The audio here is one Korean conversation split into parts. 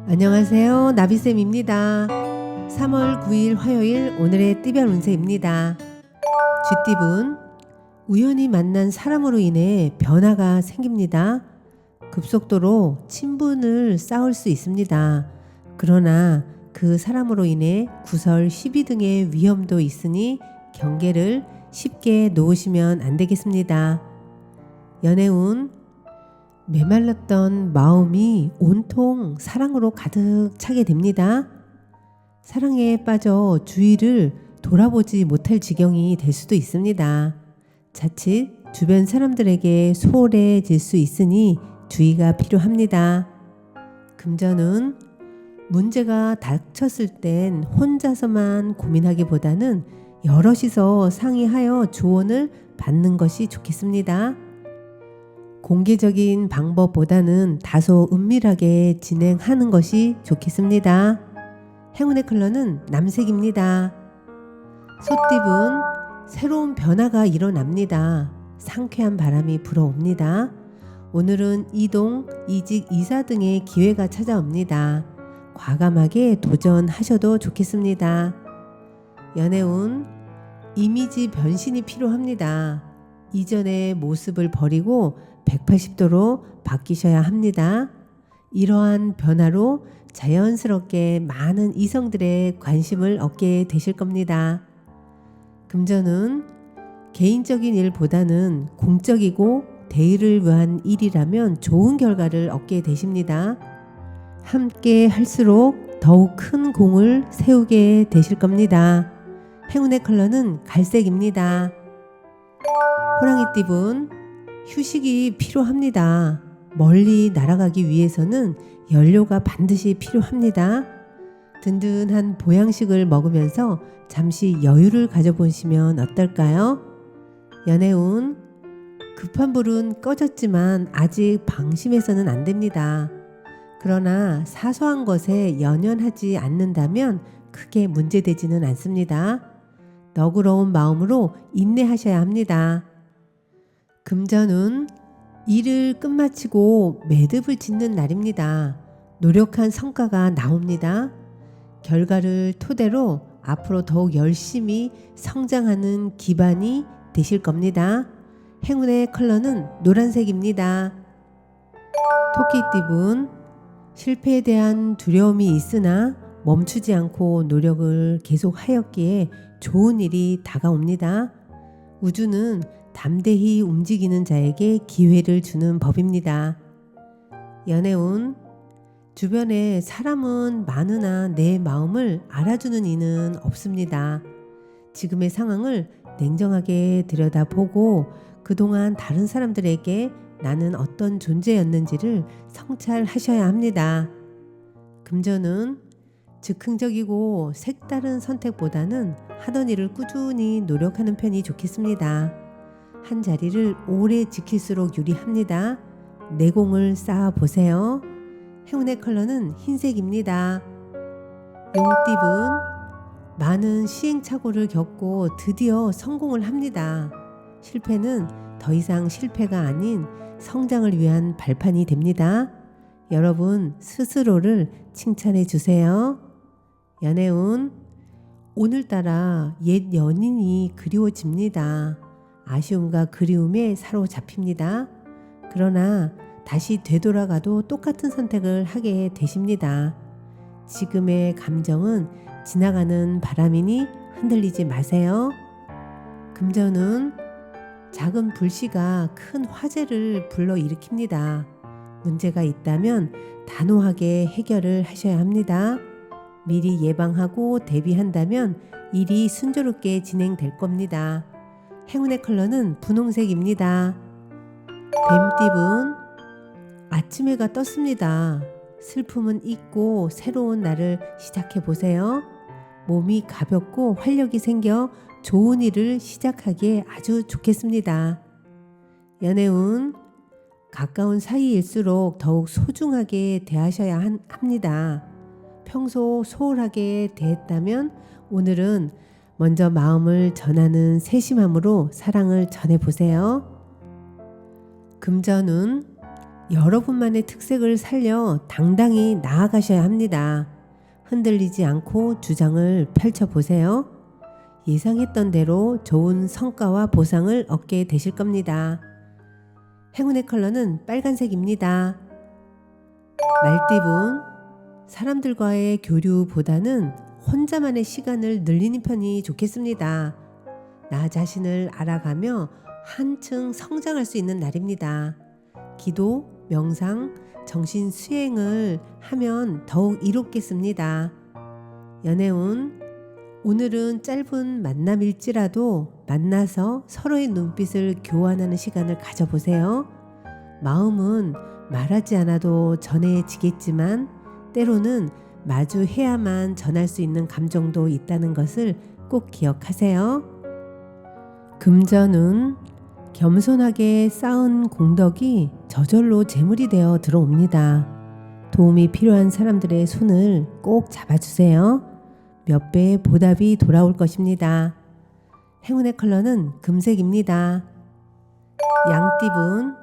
안녕하세요. 나비쌤입니다. 3월 9일 화요일 오늘의 띠별 운세입니다. 쥐띠분, 우연히 만난 사람으로 인해 변화가 생깁니다. 급속도로 친분을 쌓을 수 있습니다. 그러나 그 사람으로 인해 구설, 시비 등의 위험도 있으니 경계를 쉽게 놓으시면 안 되겠습니다. 연애운, 메말랐던 마음이 온통 사랑으로 가득 차게 됩니다. 사랑에 빠져 주위를 돌아보지 못할 지경이 될 수도 있습니다. 자칫 주변 사람들에게 소홀해질 수 있으니 주의가 필요합니다. 금전은 문제가 닥쳤을 땐 혼자서만 고민하기보다는 여럿이서 상의하여 조언을 받는 것이 좋겠습니다. 공개적인 방법보다는 다소 은밀하게 진행하는 것이 좋겠습니다. 행운의 컬러는 남색입니다. 소띠분, 새로운 변화가 일어납니다. 상쾌한 바람이 불어옵니다. 오늘은 이동, 이직, 이사 등의 기회가 찾아옵니다. 과감하게 도전하셔도 좋겠습니다. 연애운, 이미지 변신이 필요합니다. 이전의 모습을 버리고 180도로 바뀌셔야 합니다. 이러한 변화로 자연스럽게 많은 이성들의 관심을 얻게 되실 겁니다. 금전은 개인적인 일보다는 공적이고 대의를 위한 일이라면 좋은 결과를 얻게 되십니다. 함께 할수록 더욱 큰 공을 세우게 되실 겁니다. 행운의 컬러는 갈색입니다. 호랑이띠분, 휴식이 필요합니다. 멀리 날아가기 위해서는 연료가 반드시 필요합니다. 든든한 보양식을 먹으면서 잠시 여유를 가져보시면 어떨까요? 연애운, 급한 불은 꺼졌지만 아직 방심해서는 안 됩니다. 그러나 사소한 것에 연연하지 않는다면 크게 문제되지는 않습니다. 너그러운 마음으로 인내하셔야 합니다. 금전은 일을 끝마치고 매듭을 짓는 날입니다. 노력한 성과가 나옵니다. 결과를 토대로 앞으로 더욱 열심히 성장하는 기반이 되실 겁니다. 행운의 컬러는 노란색입니다. 토끼띠분, 실패에 대한 두려움이 있으나 멈추지 않고 노력을 계속하였기에 좋은 일이 다가옵니다. 우주는 담대히 움직이는 자에게 기회를 주는 법입니다. 연애운, 주변에 사람은 많으나 내 마음을 알아주는 이는 없습니다. 지금의 상황을 냉정하게 들여다보고 그동안 다른 사람들에게 나는 어떤 존재였는지를 성찰하셔야 합니다. 금전은 즉흥적이고 색다른 선택보다는 하던 일을 꾸준히 노력하는 편이 좋겠습니다. 한 자리를 오래 지킬수록 유리합니다. 내공을 쌓아 보세요. 행운의 컬러는 흰색입니다. 용띠분, 많은 시행착오를 겪고 드디어 성공을 합니다. 실패는 더 이상 실패가 아닌 성장을 위한 발판이 됩니다. 여러분 스스로를 칭찬해 주세요. 연애운, 오늘따라 옛 연인이 그리워집니다. 아쉬움과 그리움에 사로잡힙니다. 그러나 다시 되돌아가도 똑같은 선택을 하게 되십니다. 지금의 감정은 지나가는 바람이니 흔들리지 마세요. 금전은 작은 불씨가 큰 화재를 불러일으킵니다. 문제가 있다면 단호하게 해결을 하셔야 합니다. 미리 예방하고 대비한다면 일이 순조롭게 진행될 겁니다. 행운의 컬러는 분홍색입니다. 뱀띠분, 아침 해가 떴습니다. 슬픔은 잊고 새로운 날을 시작해 보세요. 몸이 가볍고 활력이 생겨 좋은 일을 시작하기에 아주 좋겠습니다. 연애운, 가까운 사이일수록 더욱 소중하게 대하셔야 합니다. 평소 소홀하게 대했다면 오늘은 먼저 마음을 전하는 세심함으로 사랑을 전해보세요. 금전운, 여러분만의 특색을 살려 당당히 나아가셔야 합니다. 흔들리지 않고 주장을 펼쳐보세요. 예상했던 대로 좋은 성과와 보상을 얻게 되실 겁니다. 행운의 컬러는 빨간색입니다. 말띠분, 사람들과의 교류보다는 혼자만의 시간을 늘리는 편이 좋겠습니다. 나 자신을 알아가며 한층 성장할 수 있는 날입니다. 기도, 명상, 정신 수행을 하면 더욱 이롭겠습니다. 연애운, 오늘은 짧은 만남일지라도 만나서 서로의 눈빛을 교환하는 시간을 가져보세요. 마음은 말하지 않아도 전해지겠지만 때로는 마주해야만 전할 수 있는 감정도 있다는 것을 꼭 기억하세요. 금전운, 겸손하게 쌓은 공덕이 저절로 재물이 되어 들어옵니다. 도움이 필요한 사람들의 손을 꼭 잡아주세요. 몇 배의 보답이 돌아올 것입니다. 행운의 컬러는 금색입니다. 양띠분,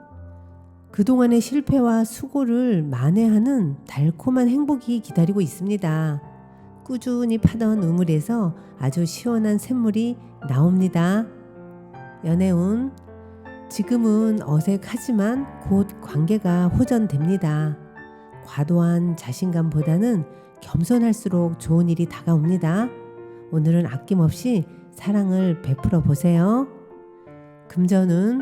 그동안의 실패와 수고를 만회하는 달콤한 행복이 기다리고 있습니다. 꾸준히 파던 우물에서 아주 시원한 샘물이 나옵니다. 연애운, 지금은 어색하지만 곧 관계가 호전됩니다. 과도한 자신감보다는 겸손할수록 좋은 일이 다가옵니다. 오늘은 아낌없이 사랑을 베풀어 보세요. 금전은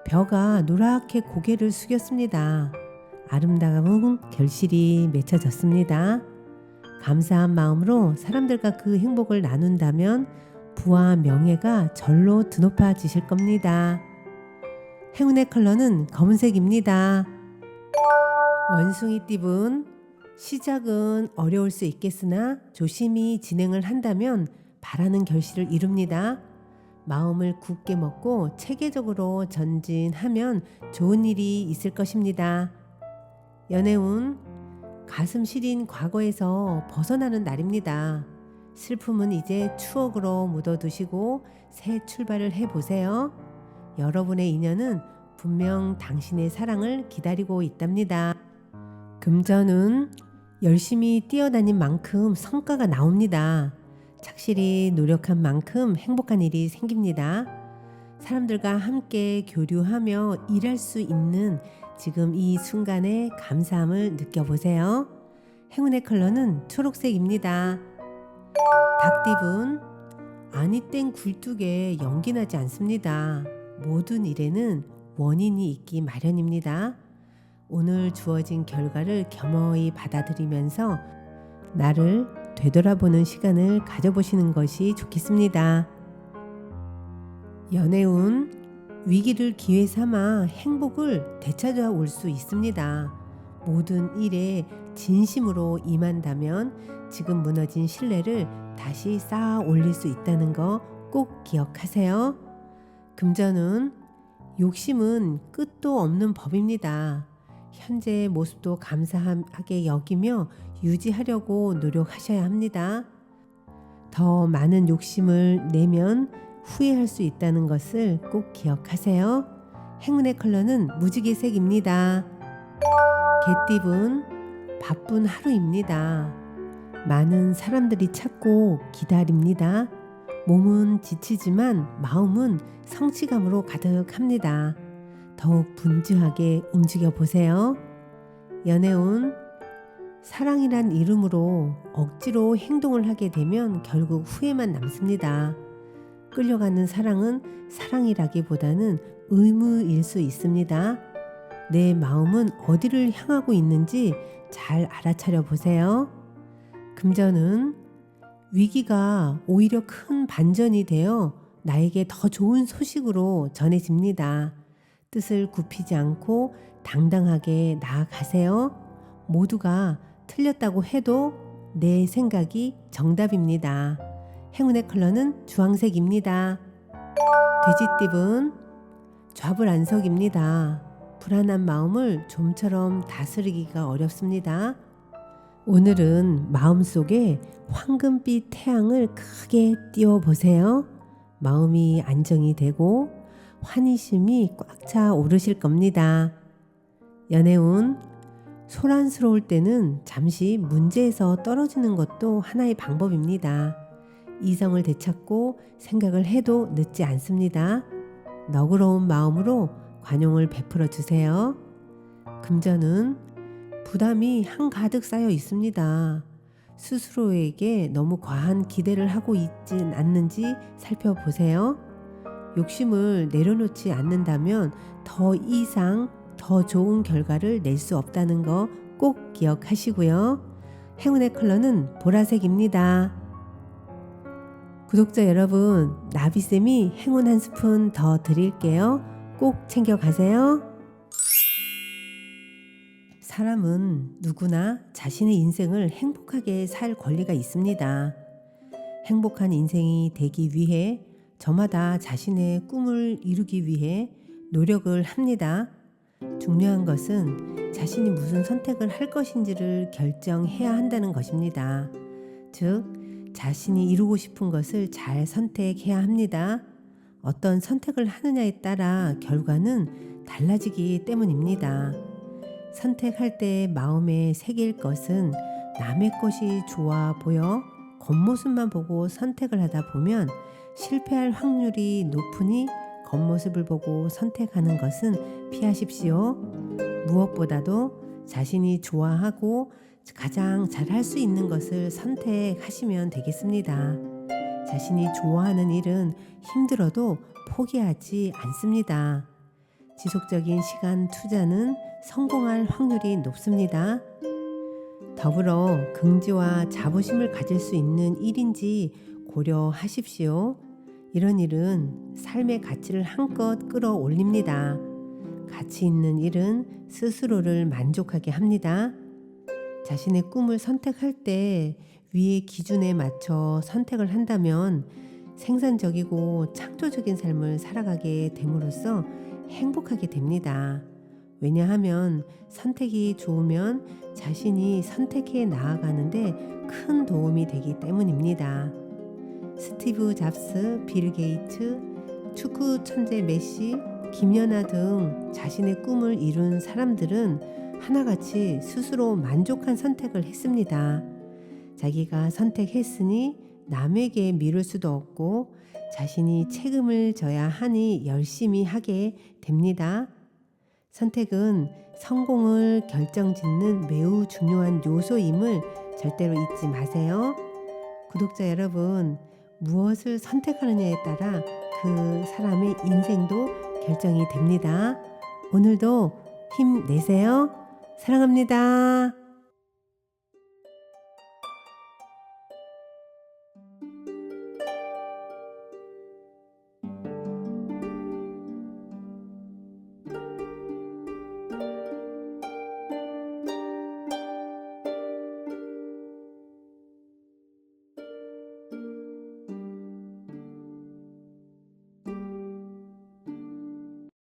벼가 노랗게 고개를 숙였습니다. 아름다운 결실이 맺혀졌습니다. 감사한 마음으로 사람들과 그 행복을 나눈다면 부와 명예가 절로 드높아지실 겁니다. 행운의 컬러는 검은색입니다. 원숭이띠분, 시작은 어려울 수 있겠으나 조심히 진행을 한다면 바라는 결실을 이룹니다. 마음을 굳게 먹고 체계적으로 전진하면 좋은 일이 있을 것입니다. 연애운, 가슴 시린 과거에서 벗어나는 날입니다. 슬픔은 이제 추억으로 묻어두시고 새 출발을 해보세요. 여러분의 인연은 분명 당신의 사랑을 기다리고 있답니다. 금전은 열심히 뛰어다닌 만큼 성과가 나옵니다. 착실히 노력한 만큼 행복한 일이 생깁니다. 사람들과 함께 교류하며 일할 수 있는 지금 이 순간의 감사함을 느껴보세요. 행운의 컬러는 초록색입니다. 닭띠분, 아니 땡 굴뚝에 연기 나지 않습니다. 모든 일에는 원인이 있기 마련입니다. 오늘 주어진 결과를 겸허히 받아들이면서 나를 되돌아보는 시간을 가져보시는 것이 좋겠습니다. 연애운, 위기를 기회 삼아 행복을 되찾아올 수 있습니다. 모든 일에 진심으로 임한다면 지금 무너진 신뢰를 다시 쌓아 올릴 수 있다는 거 꼭 기억하세요. 금전운, 욕심은 끝도 없는 법입니다. 현재의 모습도 감사하게 여기며 유지하려고 노력하셔야 합니다. 더 많은 욕심을 내면 후회할 수 있다는 것을 꼭 기억하세요. 행운의 컬러는 무지개색입니다. 개띠분, 바쁜 하루입니다. 많은 사람들이 찾고 기다립니다. 몸은 지치지만 마음은 성취감으로 가득합니다. 더욱 분주하게 움직여 보세요. 연애운, 사랑이란 이름으로 억지로 행동을 하게 되면 결국 후회만 남습니다. 끌려가는 사랑은 사랑이라기보다는 의무일 수 있습니다. 내 마음은 어디를 향하고 있는지 잘 알아차려 보세요. 금전은, 위기가 오히려 큰 반전이 되어 나에게 더 좋은 소식으로 전해집니다. 뜻을 굽히지 않고 당당하게 나아가세요. 모두가 틀렸다고 해도 내 생각이 정답입니다. 행운의 컬러는 주황색입니다. 돼지띠분, 좌불안석입니다. 불안한 마음을 좀처럼 다스리기가 어렵습니다. 오늘은 마음속에 황금빛 태양을 크게 띄워보세요. 마음이 안정이 되고 환희심이 꽉 차 오르실 겁니다. 연애운, 소란스러울 때는 잠시 문제에서 떨어지는 것도 하나의 방법입니다. 이성을 되찾고 생각을 해도 늦지 않습니다. 너그러운 마음으로 관용을 베풀어 주세요. 금전은 부담이 한가득 쌓여 있습니다. 스스로에게 너무 과한 기대를 하고 있진 않는지 살펴보세요. 욕심을 내려놓지 않는다면 더 이상 더 좋은 결과를 낼 수 없다는 거 꼭 기억하시고요. 행운의 컬러는 보라색입니다. 구독자 여러분, 나비쌤이 행운 한 스푼 더 드릴게요. 꼭 챙겨가세요. 사람은 누구나 자신의 인생을 행복하게 살 권리가 있습니다. 행복한 인생이 되기 위해 저마다 자신의 꿈을 이루기 위해 노력을 합니다. 중요한 것은 자신이 무슨 선택을 할 것인지를 결정해야 한다는 것입니다. 즉, 자신이 이루고 싶은 것을 잘 선택해야 합니다. 어떤 선택을 하느냐에 따라 결과는 달라지기 때문입니다. 선택할 때 마음에 새길 것은 남의 것이 좋아 보여 겉모습만 보고 선택을 하다 보면 실패할 확률이 높으니 겉모습을 보고 선택하는 것은 피하십시오. 무엇보다도 자신이 좋아하고 가장 잘 할 수 있는 것을 선택하시면 되겠습니다. 자신이 좋아하는 일은 힘들어도 포기하지 않습니다. 지속적인 시간 투자는 성공할 확률이 높습니다. 더불어 긍지와 자부심을 가질 수 있는 일인지 고려하십시오. 이런 일은 삶의 가치를 한껏 끌어올립니다. 가치 있는 일은 스스로를 만족하게 합니다. 자신의 꿈을 선택할 때 위의 기준에 맞춰 선택을 한다면 생산적이고 창조적인 삶을 살아가게 됨으로써 행복하게 됩니다. 왜냐하면 선택이 좋으면 자신이 선택해 나아가는데 큰 도움이 되기 때문입니다. 스티브 잡스, 빌 게이츠, 축구 천재 메시, 김연아 등 자신의 꿈을 이룬 사람들은 하나같이 스스로 만족한 선택을 했습니다. 자기가 선택했으니 남에게 미룰 수도 없고 자신이 책임을 져야 하니 열심히 하게 됩니다. 선택은 성공을 결정짓는 매우 중요한 요소임을 절대로 잊지 마세요. 구독자 여러분, 무엇을 선택하느냐에 따라 그 사람의 인생도 결정이 됩니다. 오늘도 힘내세요. 사랑합니다.